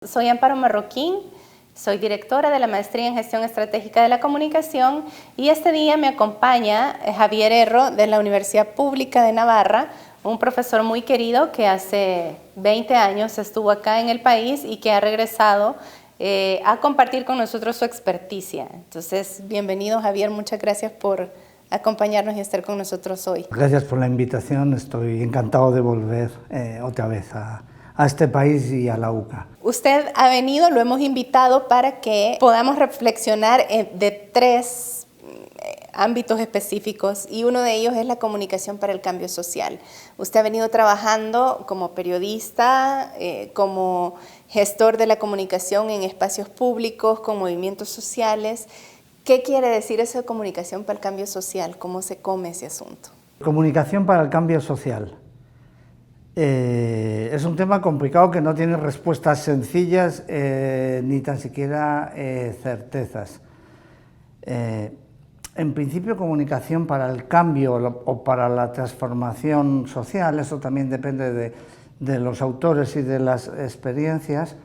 Soy Amparo Marroquín, soy directora de la Maestría en Gestión Estratégica de la Comunicación y este día me acompaña Javier Erro de la Universidad Pública de Navarra, un profesor muy querido que hace 20 años estuvo acá en el país y que ha regresado a compartir con nosotros su experticia. Entonces, bienvenido Javier, muchas gracias por acompañarnos y estar con nosotros hoy. Gracias por la invitación, estoy encantado de volver otra vez a este país y a la UCA. Usted ha venido, lo hemos invitado para que podamos reflexionar de tres ámbitos específicos y uno de ellos es la comunicación para el cambio social. Usted ha venido trabajando como periodista, como gestor de la comunicación en espacios públicos, con movimientos sociales. ¿Qué quiere decir eso de comunicación para el cambio social? ¿Cómo se come ese asunto? Comunicación para el cambio social. Es un tema complicado que no tiene respuestas sencillas ni tan siquiera certezas. En principio, comunicación para el cambio o para la transformación social, eso también depende de los autores y de las experiencias,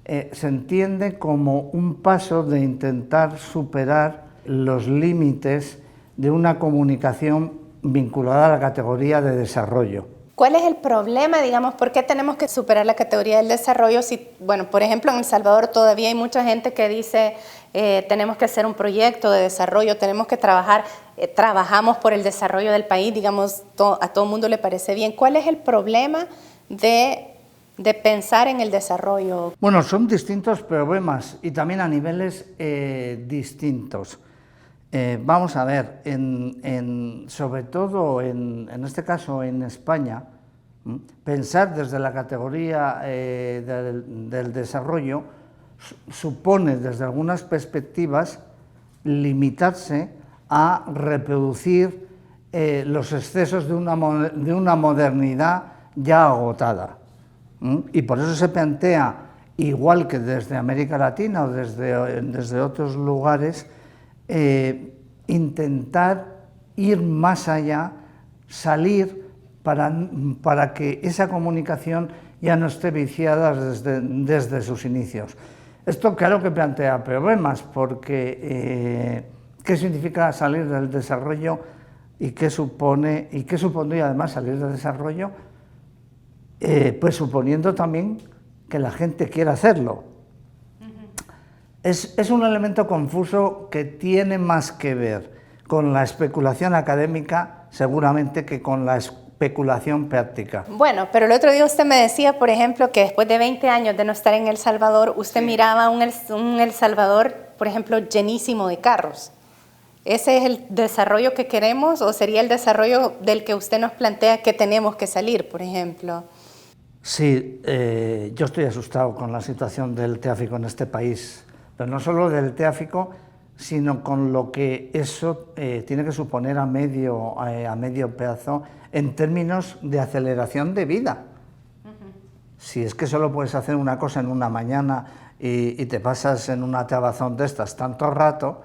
se entiende como un paso de intentar superar los límites de una comunicación vinculada a la categoría de desarrollo. ¿Cuál es el problema, digamos, por qué tenemos que superar la categoría del desarrollo? Si, bueno, por ejemplo, en El Salvador todavía hay mucha gente que dice tenemos que hacer un proyecto de desarrollo, tenemos que trabajar, trabajamos por el desarrollo del país, digamos, a todo el mundo le parece bien. ¿Cuál es el problema de pensar en el desarrollo? Bueno, son distintos problemas y también a niveles distintos. Vamos a ver, sobre todo en este caso en España, pensar desde la categoría del desarrollo supone desde algunas perspectivas limitarse a reproducir los excesos de una modernidad ya agotada. Y por eso se plantea, igual que desde América Latina o desde otros lugares, intentar ir más allá, salir para que esa comunicación ya no esté viciada desde sus inicios. Esto claro que plantea problemas, porque ¿qué significa salir del desarrollo y qué supondría además salir del desarrollo? Pues suponiendo también que la gente quiera hacerlo. Es un elemento confuso que tiene más que ver con la especulación académica seguramente que con la especulación práctica. Bueno, pero el otro día usted me decía, por ejemplo, que después de 20 años de no estar en El Salvador, usted miraba un El Salvador, por ejemplo, llenísimo de carros. ¿Ese es el desarrollo que queremos o sería el desarrollo del que usted nos plantea que tenemos que salir, por ejemplo? Sí, yo estoy asustado con la situación del tráfico en este país. Pero no solo del tráfico, sino con lo que eso tiene que suponer a medio plazo en términos de aceleración de vida. Si es que solo puedes hacer una cosa en una mañana y te pasas en una trabazón de estas tanto rato,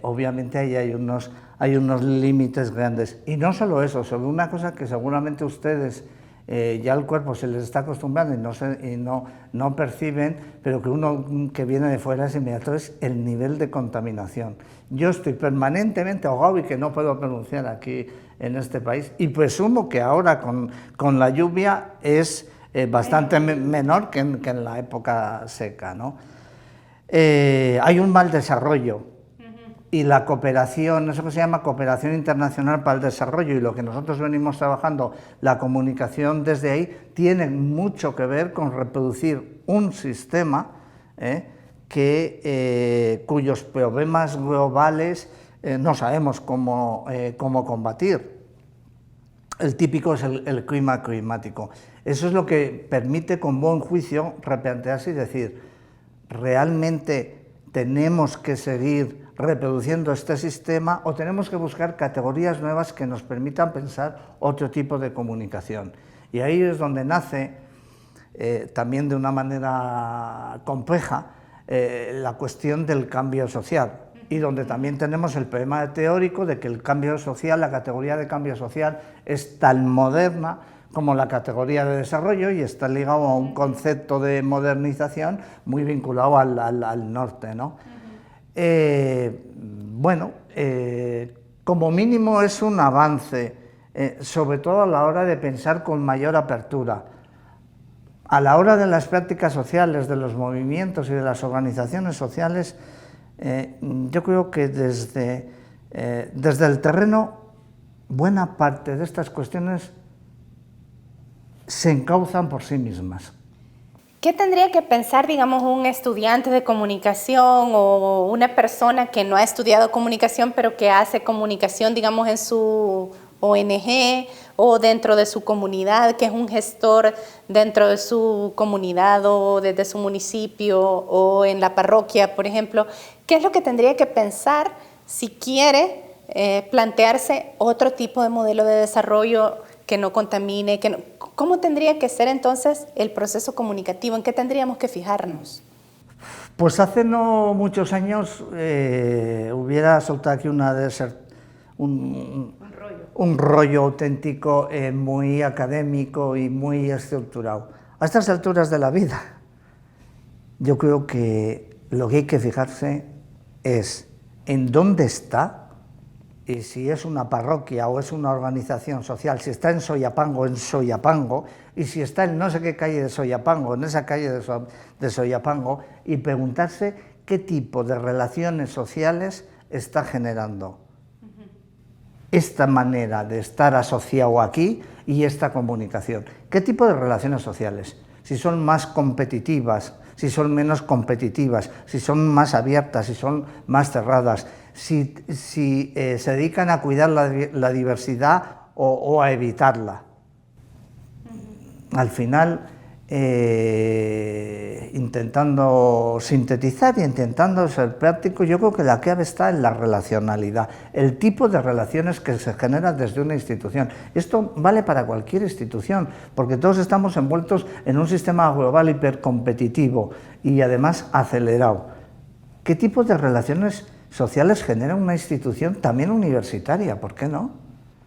obviamente ahí hay unos límites grandes. Y no solo eso, sobre una cosa que seguramente ustedes ya el cuerpo se les está acostumbrando y no perciben, pero que uno que viene de fuera es inmediato, es el nivel de contaminación. Yo estoy permanentemente ahogado y que no puedo pronunciar aquí en este país, y presumo que ahora con la lluvia es bastante menor que en la época seca, ¿no? Hay un mal desarrollo. Y la cooperación, eso que se llama cooperación internacional para el desarrollo y lo que nosotros venimos trabajando, la comunicación desde ahí, tiene mucho que ver con reproducir un sistema cuyos problemas globales no sabemos cómo combatir. El típico es el clima climático. Eso es lo que permite con buen juicio replantearse y decir, ¿realmente tenemos que seguir reproduciendo este sistema o tenemos que buscar categorías nuevas que nos permitan pensar otro tipo de comunicación? Y ahí es donde nace, también de una manera compleja, la cuestión del cambio social, y donde también tenemos el problema teórico de que el cambio social, la categoría de cambio social, es tan moderna como la categoría de desarrollo y está ligado a un concepto de modernización muy vinculado al norte, ¿no? Bueno, como mínimo es un avance, sobre todo a la hora de pensar con mayor apertura. A la hora de las prácticas sociales, de los movimientos y de las organizaciones sociales, yo creo que desde el terreno buena parte de estas cuestiones se encauzan por sí mismas. ¿Qué tendría que pensar, digamos, un estudiante de comunicación o una persona que no ha estudiado comunicación, pero que hace comunicación, digamos, en su ONG o dentro de su comunidad, que es un gestor dentro de su comunidad o desde su municipio o en la parroquia, por ejemplo? ¿Qué es lo que tendría que pensar si quiere plantearse otro tipo de modelo de desarrollo que no contamine? ¿Cómo tendría que ser entonces el proceso comunicativo? ¿En qué tendríamos que fijarnos? Pues hace no muchos años hubiera soltado aquí un rollo auténtico, muy académico y muy estructurado. A estas alturas de la vida, yo creo que lo que hay que fijarse es en dónde está, y si es una parroquia o es una organización social, si está en Soyapango, en Soyapango, y si está en no sé qué calle de Soyapango, en esa calle de Soyapango, y preguntarse qué tipo de relaciones sociales está generando esta manera de estar asociado aquí y esta comunicación. ¿Qué tipo de relaciones sociales? Si son más competitivas, si son menos competitivas, si son más abiertas, si son más cerradas, si se dedican a cuidar la diversidad o a evitarla. Al final, intentando sintetizar y intentando ser práctico, yo creo que la clave está en la relacionalidad, el tipo de relaciones que se generan desde una institución. Esto vale para cualquier institución, porque todos estamos envueltos en un sistema global hipercompetitivo y además acelerado. ¿Qué tipo de relaciones sociales genera una institución también universitaria? ¿Por qué no?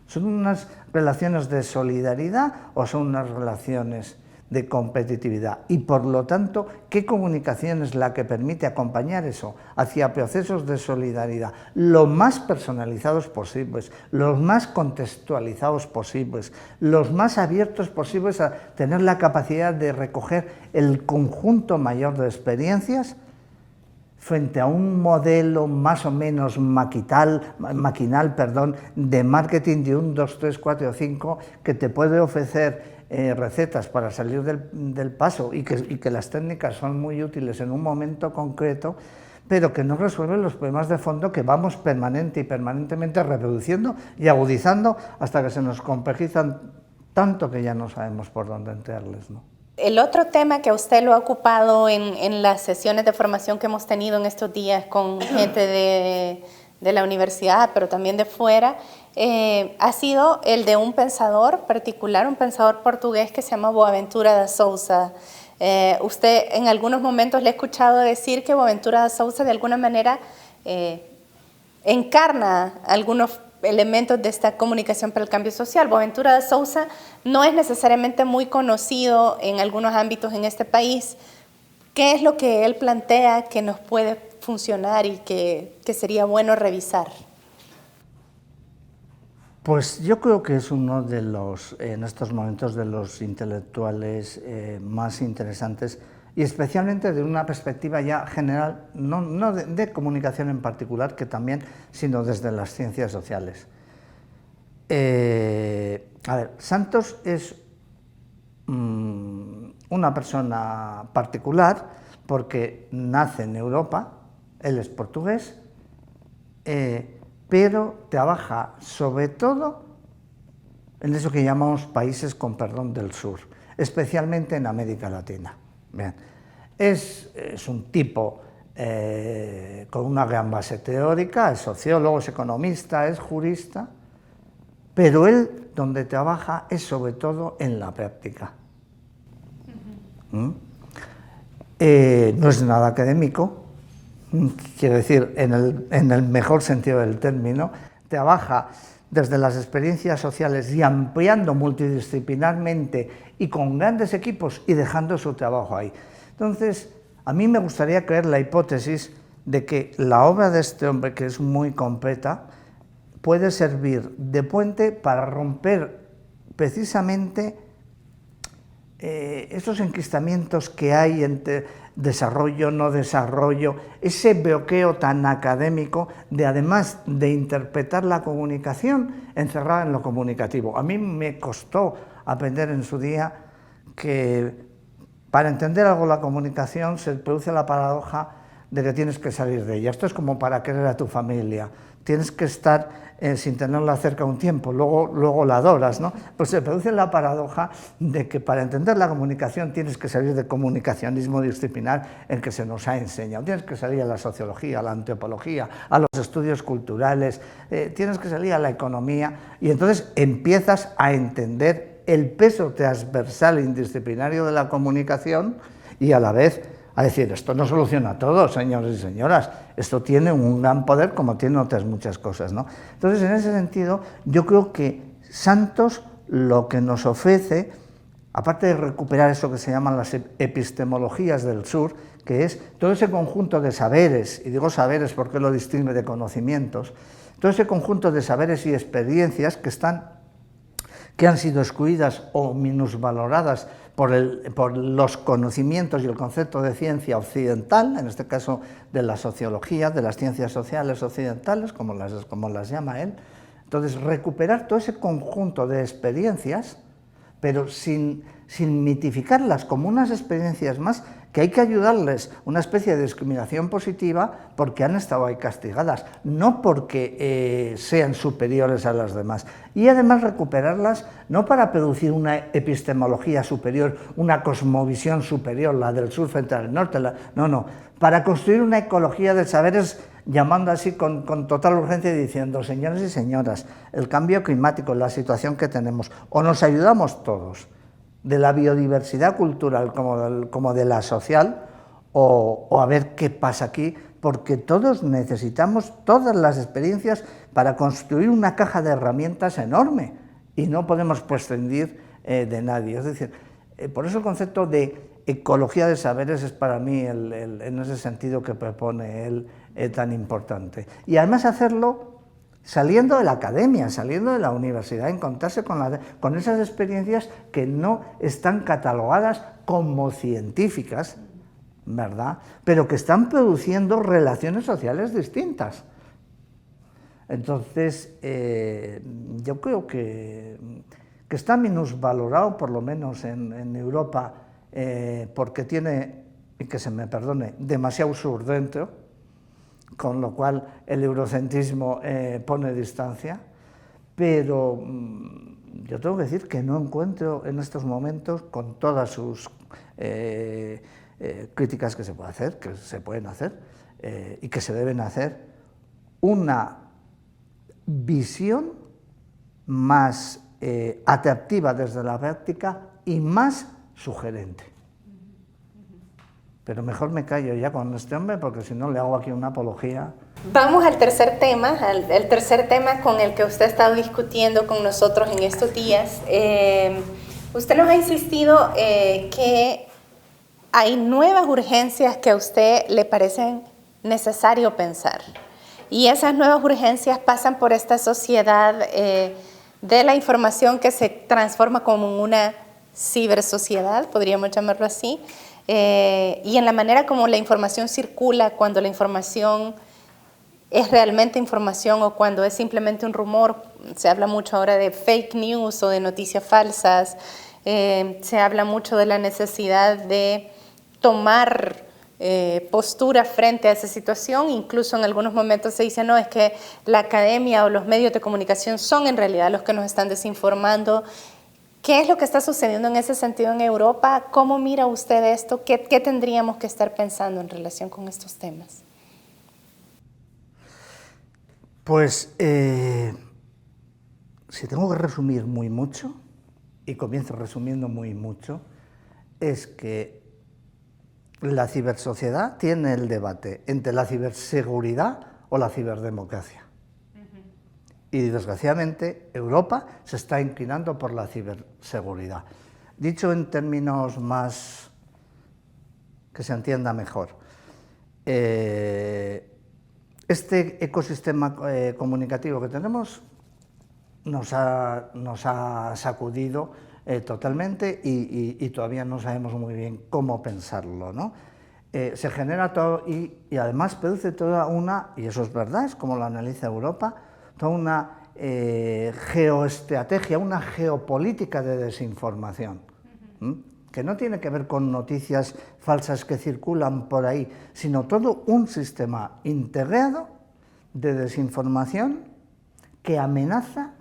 ¿Son unas relaciones de solidaridad o son unas relaciones de competitividad? Y por lo tanto, ¿qué comunicación es la que permite acompañar eso hacia procesos de solidaridad lo más personalizados posibles, los más contextualizados posibles, los más abiertos posibles a tener la capacidad de recoger el conjunto mayor de experiencias frente a un modelo más o menos maquinal, de marketing de 1, 2, 3, 4 o 5 que te puede ofrecer recetas para salir del paso y que las técnicas son muy útiles en un momento concreto, pero que no resuelven los problemas de fondo que vamos permanentemente reproduciendo y agudizando hasta que se nos complejizan tanto que ya no sabemos por dónde entrarles, ¿no? El otro tema que a usted lo ha ocupado en las sesiones de formación que hemos tenido en estos días con gente de la universidad, pero también de fuera, ha sido el de un pensador particular, un pensador portugués que se llama Boaventura da Sousa. Usted en algunos momentos le he escuchado decir que Boaventura da Sousa de alguna manera encarna algunos elementos de esta comunicación para el cambio social. Boaventura da Sousa no es necesariamente muy conocido en algunos ámbitos en este país. ¿Qué es lo que él plantea que nos puede funcionar y que sería bueno revisar? Pues yo creo que es uno de los, en estos momentos, de los intelectuales más interesantes y especialmente de una perspectiva ya general, no de comunicación en particular, que también, sino desde las ciencias sociales. A ver, Santos es una persona particular porque nace en Europa, él es portugués, pero trabaja sobre todo en eso que llamamos países con perdón del sur, especialmente en América Latina. Bien. Es un tipo con una gran base teórica, es sociólogo, es economista, es jurista, pero él donde trabaja es sobre todo en la práctica. No es nada académico, quiero decir, en el mejor sentido del término, trabaja desde las experiencias sociales y ampliando multidisciplinarmente y con grandes equipos y dejando su trabajo ahí. Entonces, a mí me gustaría creer la hipótesis de que la obra de este hombre, que es muy completa, puede servir de puente para romper precisamente esos enquistamientos que hay entre desarrollo, no desarrollo, ese bloqueo tan académico de, además de interpretar la comunicación, encerrada en lo comunicativo. A mí me costó aprender en su día que para entender algo la comunicación se produce la paradoja de que tienes que salir de ella. Esto es como para querer a tu familia. Tienes que estar sin tenerla cerca un tiempo, luego la adoras, ¿no? Pues se produce la paradoja de que para entender la comunicación tienes que salir del comunicacionismo disciplinar en que se nos ha enseñado. Tienes que salir a la sociología, a la antropología, a los estudios culturales, tienes que salir a la economía y entonces empiezas a entender el peso transversal e indisciplinario de la comunicación y a la vez a decir, esto no soluciona todo, señores y señoras, esto tiene un gran poder como tiene otras muchas cosas, ¿no? Entonces, en ese sentido, yo creo que Santos lo que nos ofrece, aparte de recuperar eso que se llaman las epistemologías del sur, que es todo ese conjunto de saberes, y digo saberes porque lo distingue de conocimientos, todo ese conjunto de saberes y experiencias que han sido excluidas o minusvaloradas por los conocimientos y el concepto de ciencia occidental, en este caso de la sociología, de las ciencias sociales occidentales, como las llama él. Entonces, recuperar todo ese conjunto de experiencias, pero sin mitificarlas como unas experiencias más, que hay que ayudarles, una especie de discriminación positiva porque han estado ahí castigadas, no porque sean superiores a las demás. Y además recuperarlas no para producir una epistemología superior, una cosmovisión superior, la del sur frente al norte, no, para construir una ecología de saberes, llamando así con total urgencia y diciendo, señores y señoras, el cambio climático, la situación que tenemos, o nos ayudamos todos, de la biodiversidad cultural como de la social, o a ver qué pasa aquí, porque todos necesitamos todas las experiencias para construir una caja de herramientas enorme y no podemos prescindir de nadie. Es decir, por eso el concepto de ecología de saberes es para mí, en ese sentido que propone él, tan importante. Y además hacerlo saliendo de la academia, saliendo de la universidad, encontrarse con esas experiencias que no están catalogadas como científicas, ¿verdad?, pero que están produciendo relaciones sociales distintas. Entonces, yo creo que está minusvalorado, por lo menos en Europa, porque tiene, y que se me perdone, demasiado sur dentro, con lo cual el eurocentrismo pone distancia, pero yo tengo que decir que no encuentro en estos momentos, con todas sus críticas que se pueden hacer y que se deben hacer, una visión más atractiva desde la práctica y más sugerente. Pero mejor me callo ya con este hombre, porque si no le hago aquí una apología. Vamos al tercer tema, el tercer tema con el que usted ha estado discutiendo con nosotros en estos días. Usted nos ha insistido que hay nuevas urgencias que a usted le parecen necesario pensar. Y esas nuevas urgencias pasan por esta sociedad de la información que se transforma como una cibersociedad, podríamos llamarlo así, y en la manera como la información circula, cuando la información es realmente información o cuando es simplemente un rumor. Se habla mucho ahora de fake news o de noticias falsas, se habla mucho de la necesidad de tomar postura frente a esa situación. Incluso en algunos momentos se dice, no, es que la academia o los medios de comunicación son en realidad los que nos están desinformando. ¿Qué es lo que está sucediendo en ese sentido en Europa? ¿Cómo mira usted esto? ¿Qué tendríamos que estar pensando en relación con estos temas? Pues, si tengo que resumir muy mucho, y comienzo resumiendo muy mucho, es que la cibersociedad tiene el debate entre la ciberseguridad o la ciberdemocracia. Y desgraciadamente Europa se está inclinando por la ciberseguridad. Dicho en términos más que se entienda mejor, este ecosistema comunicativo que tenemos nos ha sacudido totalmente y todavía no sabemos muy bien cómo pensarlo, ¿no? Se genera todo y además produce toda una, y eso es verdad, es como lo analiza Europa, toda una geoestrategia, una geopolítica de desinformación, que no tiene que ver con noticias falsas que circulan por ahí, sino todo un sistema integrado de desinformación que amenaza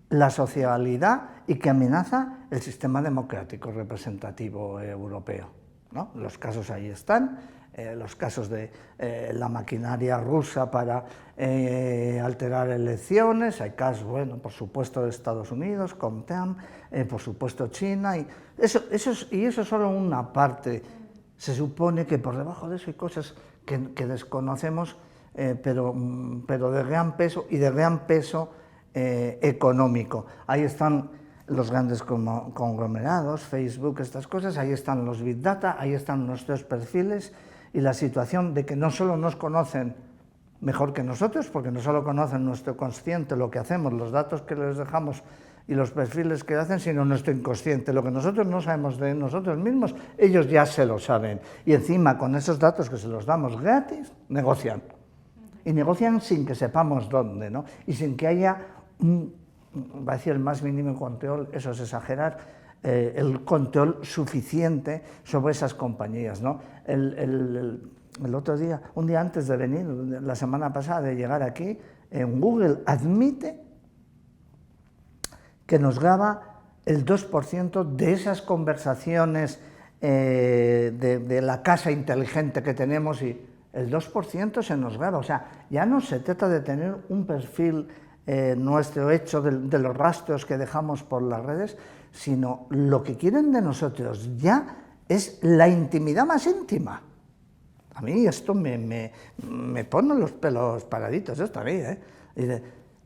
la socialidad y que amenaza el sistema democrático representativo europeo, ¿no? Los casos ahí están, los casos de la maquinaria rusa para alterar elecciones, hay casos, bueno, por supuesto de Estados Unidos, Comtem, por supuesto China, y eso es solo una parte. Se supone que por debajo de eso hay cosas que desconocemos, pero de gran peso, y de gran peso económico. Ahí están los grandes conglomerados, Facebook, estas cosas, ahí están los Big Data, ahí están nuestros perfiles, y la situación de que no solo nos conocen mejor que nosotros, porque no solo conocen nuestro consciente, lo que hacemos, los datos que les dejamos y los perfiles que hacen, sino nuestro inconsciente. Lo que nosotros no sabemos de nosotros mismos, ellos ya se lo saben. Y encima, con esos datos que se los damos gratis, negocian. Y negocian sin que sepamos dónde, ¿no? Y sin que haya va a decir el más mínimo control, eso es exagerar, el control suficiente sobre esas compañías, ¿no? El otro día, un día antes de venir, la semana pasada de llegar aquí, en Google admite que nos graba el 2% de esas conversaciones de la casa inteligente que tenemos, y el 2% se nos graba. O sea, ya no se trata de tener un perfil nuestro hecho de los rastros que dejamos por las redes, sino lo que quieren de nosotros ya es la intimidad más íntima. A mí esto me pone los pelos paraditos, esto a mí,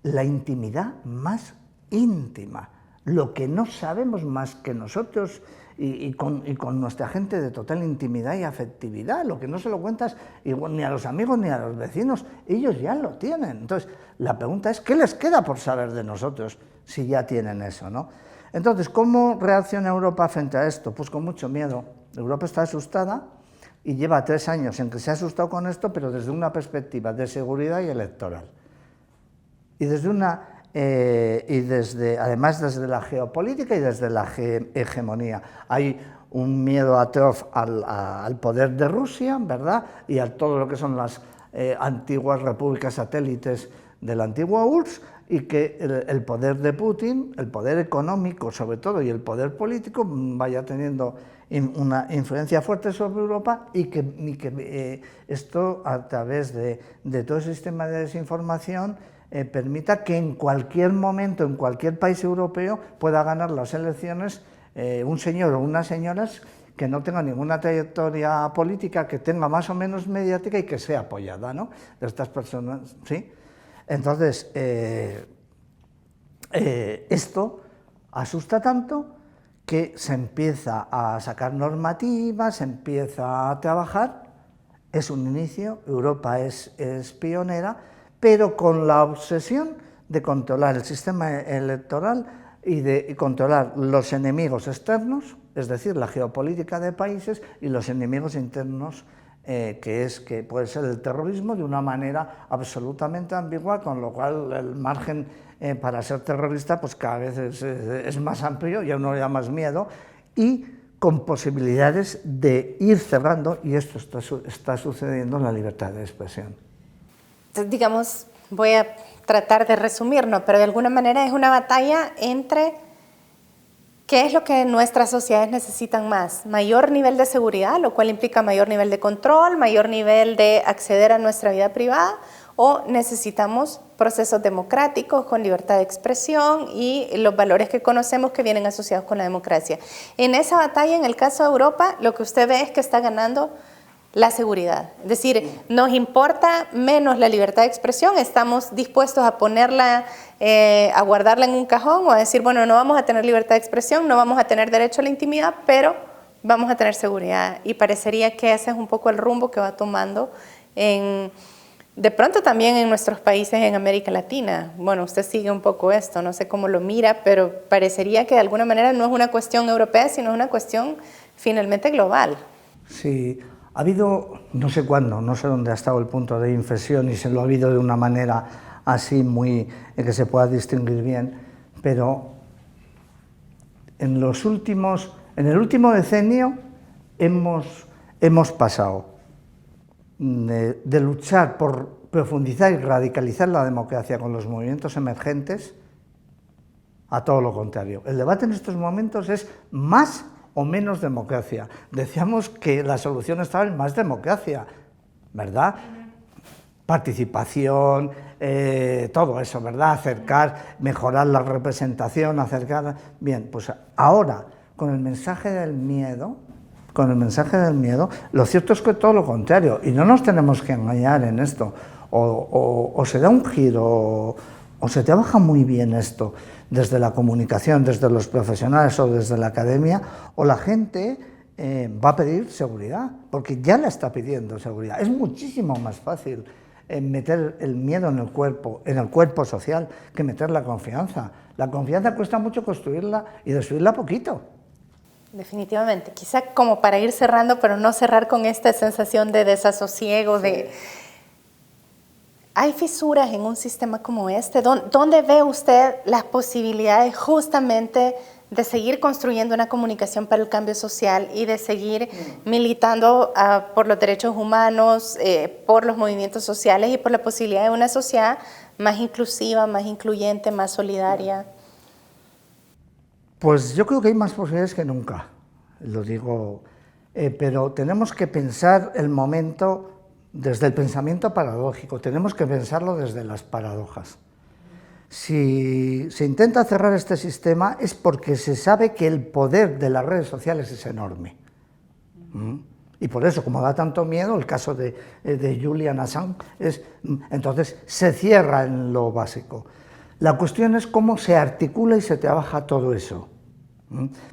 la intimidad más íntima, lo que no sabemos más que nosotros y con nuestra gente de total intimidad y afectividad, lo que no se lo cuentas ni a los amigos ni a los vecinos, ellos ya lo tienen. Entonces, la pregunta es, ¿qué les queda por saber de nosotros si ya tienen eso, ¿no? Entonces, ¿cómo reacciona Europa frente a esto? Pues con mucho miedo. Europa está asustada y lleva 3 años en que se ha asustado con esto, pero desde una perspectiva de seguridad y electoral. Y además desde la geopolítica y desde la hegemonía. Hay un miedo atroz al poder de Rusia, ¿verdad? Y a todo lo que son las antiguas repúblicas satélites de la antigua URSS, y que el poder de Putin, el poder económico sobre todo y el poder político vaya teniendo una influencia fuerte sobre Europa, y que esto a través de todo el sistema de desinformación permita que en cualquier momento, en cualquier país europeo, pueda ganar las elecciones un señor o unas señoras que no tenga ninguna trayectoria política, que tenga más o menos mediática y que sea apoyada, ¿no?, de estas personas, ¿sí? Entonces, esto asusta tanto que se empieza a sacar normativas, se empieza a trabajar, es un inicio, Europa es pionera, pero con la obsesión de controlar el sistema electoral y de controlar los enemigos externos, es decir, la geopolítica de países, y los enemigos internos, que puede ser el terrorismo, de una manera absolutamente ambigua, con lo cual el margen para ser terrorista pues cada vez es más amplio y a uno le da más miedo, y con posibilidades de ir cerrando, y esto está sucediendo en la libertad de expresión. Digamos, voy a tratar de resumirlo, pero de alguna manera es una batalla entre qué es lo que nuestras sociedades necesitan más: mayor nivel de seguridad, lo cual implica mayor nivel de control, mayor nivel de acceder a nuestra vida privada, o necesitamos procesos democráticos con libertad de expresión y los valores que conocemos que vienen asociados con la democracia. En esa batalla, en el caso de Europa, lo que usted ve es que está ganando la seguridad. Es decir, nos importa menos la libertad de expresión, estamos dispuestos a ponerla, a guardarla en un cajón o a decir, bueno, no vamos a tener libertad de expresión, no vamos a tener derecho a la intimidad, pero vamos a tener seguridad. Y parecería que ese es un poco el rumbo que va tomando de pronto también en nuestros países en América Latina. Bueno, usted sigue un poco esto, no sé cómo lo mira, pero parecería que de alguna manera no es una cuestión europea, sino es una cuestión finalmente global. Sí, ha habido, no sé cuándo, no sé dónde ha estado el punto de inflexión y se lo ha habido de una manera así muy, que se pueda distinguir bien, pero en el último decenio hemos pasado de luchar por profundizar y radicalizar la democracia con los movimientos emergentes a todo lo contrario. El debate en estos momentos es más o menos democracia. Decíamos que la solución estaba en más democracia, ¿verdad? Participación, todo eso, ¿verdad? Acercar, mejorar la representación, acercar... Bien, pues ahora, con el mensaje del miedo, lo cierto es que todo lo contrario, y no nos tenemos que engañar en esto, o se da un giro, o se trabaja muy bien esto, desde la comunicación, desde los profesionales o desde la academia, o la gente va a pedir seguridad, porque ya la está pidiendo seguridad. Es muchísimo más fácil meter el miedo en el cuerpo social, que meter la confianza. La confianza cuesta mucho construirla y destruirla poquito. Definitivamente, quizá como para ir cerrando, pero no cerrar con esta sensación de desasosiego, de... ¿Hay fisuras en un sistema como este? ¿Dónde ve usted las posibilidades justamente de seguir construyendo una comunicación para el cambio social y de seguir militando por los derechos humanos, por los movimientos sociales y por la posibilidad de una sociedad más inclusiva, más incluyente, más solidaria? Pues yo creo que hay más posibilidades que nunca, lo digo, pero tenemos que pensar el momento desde el pensamiento paradójico, tenemos que pensarlo desde las paradojas. Si se intenta cerrar este sistema es porque se sabe que el poder de las redes sociales es enorme. Y por eso, como da tanto miedo, el caso de Julian Assange, entonces se cierra en lo básico. La cuestión es cómo se articula y se trabaja todo eso.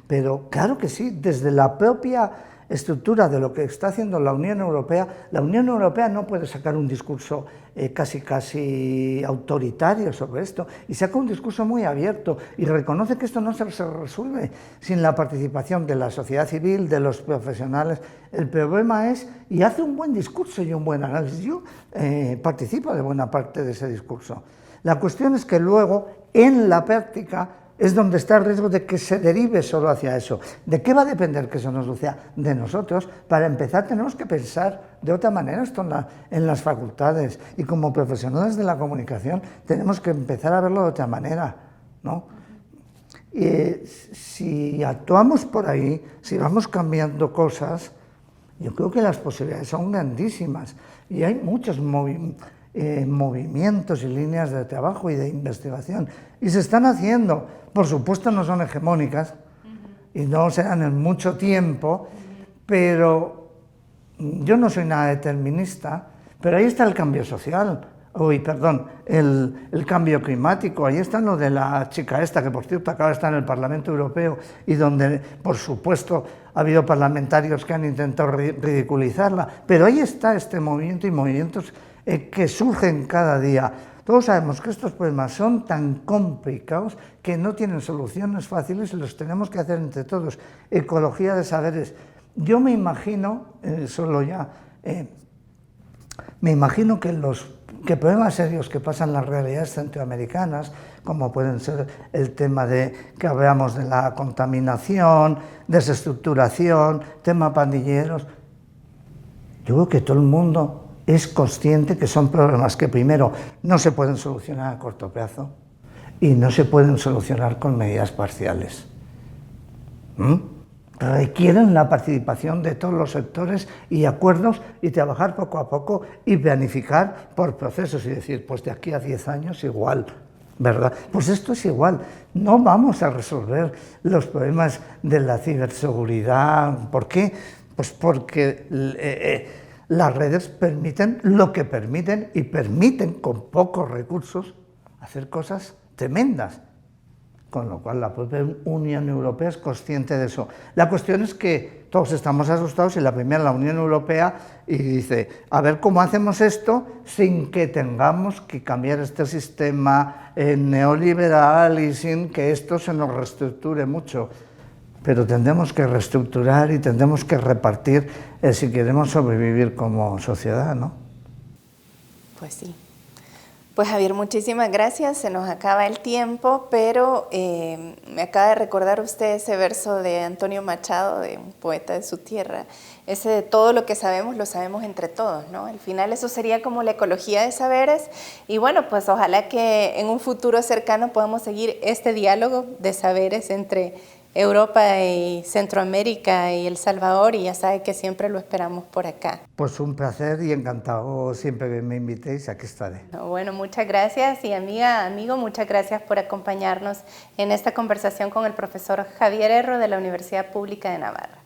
Pero claro que sí, desde la propia estructura de lo que está haciendo la Unión Europea no puede sacar un discurso casi autoritario sobre esto, y saca un discurso muy abierto y reconoce que esto no se resuelve sin la participación de la sociedad civil, de los profesionales. El problema es, y hace un buen discurso y un buen análisis, yo participo de buena parte de ese discurso. La cuestión es que luego, en la práctica, es donde está el riesgo de que se derive solo hacia eso. ¿De qué va a depender que eso nos suceda? De nosotros. Para empezar tenemos que pensar de otra manera esto en las facultades, y como profesionales de la comunicación tenemos que empezar a verlo de otra manera, ¿no? Y si actuamos por ahí, si vamos cambiando cosas, yo creo que las posibilidades son grandísimas, y hay muchos movimientos y líneas de trabajo y de investigación, y se están haciendo. Por supuesto no son hegemónicas y no serán en mucho tiempo, pero yo no soy nada determinista, pero ahí está el cambio social, el cambio climático, ahí está lo de la chica esta, que por cierto acaba de estar en el Parlamento Europeo y donde por supuesto ha habido parlamentarios que han intentado ridiculizarla, pero ahí está este movimiento y movimientos que surgen cada día. Todos sabemos que estos problemas son tan complicados que no tienen soluciones fáciles y los tenemos que hacer entre todos. Ecología de saberes. Yo me imagino, me imagino que problemas serios que pasan las realidades centroamericanas, como pueden ser el tema de que hablamos de la contaminación, desestructuración, tema pandilleros, yo creo que todo el mundo es consciente que son problemas que primero no se pueden solucionar a corto plazo y no se pueden solucionar con medidas parciales. Requieren la participación de todos los sectores y acuerdos, y trabajar poco a poco y planificar por procesos y decir, pues de aquí a 10 años igual, ¿verdad? Pues esto es igual. No vamos a resolver los problemas de la ciberseguridad. ¿Por qué? Pues porque las redes permiten lo que permiten y permiten con pocos recursos hacer cosas tremendas. Con lo cual la propia Unión Europea es consciente de eso. La cuestión es que todos estamos asustados y la primera la Unión Europea y dice, a ver cómo hacemos esto sin que tengamos que cambiar este sistema neoliberal y sin que esto se nos reestructure mucho. Pero tendremos que reestructurar y tendremos que repartir si queremos sobrevivir como sociedad, ¿no? Pues sí. Pues Javier, muchísimas gracias, se nos acaba el tiempo, pero me acaba de recordar usted ese verso de Antonio Machado, de un poeta de su tierra, ese de todo lo que sabemos, lo sabemos entre todos, ¿no? Al final eso sería como la ecología de saberes y bueno, pues ojalá que en un futuro cercano podamos seguir este diálogo de saberes entre Europa y Centroamérica y El Salvador y ya sabe que siempre lo esperamos por acá. Pues un placer y encantado siempre que me invitéis, aquí estaré. Bueno, muchas gracias y amigo, muchas gracias por acompañarnos en esta conversación con el profesor Javier Erro de la Universidad Pública de Navarra.